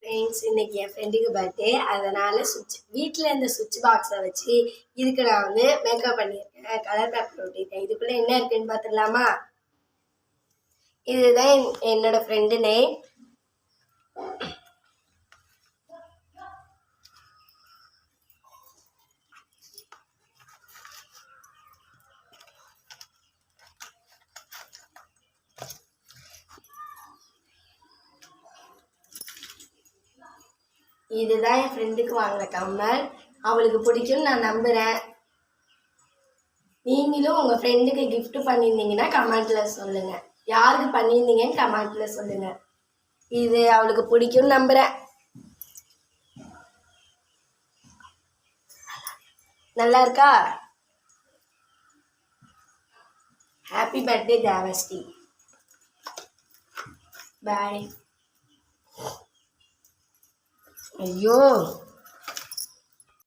Friends, இன்னைக்கு என் ஃப்ரெண்டுக்கு birthday. அதனால வீட்டில் இருந்த சுவிட்ச் பாக்ஸை வச்சு இதுக்கு நான் வந்து மேக்கப் பண்ணியிருக்கேன். கலர் பேப்பர் ஒட்டியிருக்கேன். இதுக்குள்ளே என்ன இருக்குன்னு பார்த்துடலாமா? இதுதான் என்னோட ஃப்ரெண்டு நேம். இதுதான் என் ஃப்ரெண்டுக்கு வாங்கின கம்மல். அவளுக்கு பிடிக்கும்னு நான் நம்புகிறேன். நீங்களும் உங்கள் ஃப்ரெண்டுக்கு கிஃப்ட் பண்ணியிருந்தீங்கன்னா கமெண்ட்டில் சொல்லுங்கள். யாருக்கு பண்ணியிருந்தீங்கன்னு கமெண்ட்டில் சொல்லுங்கள். இது அவளுக்கு பிடிக்கும்னு நம்புகிறேன். நல்லா இருக்கா? Happy birthday Devashree. பாய். ஐயோ.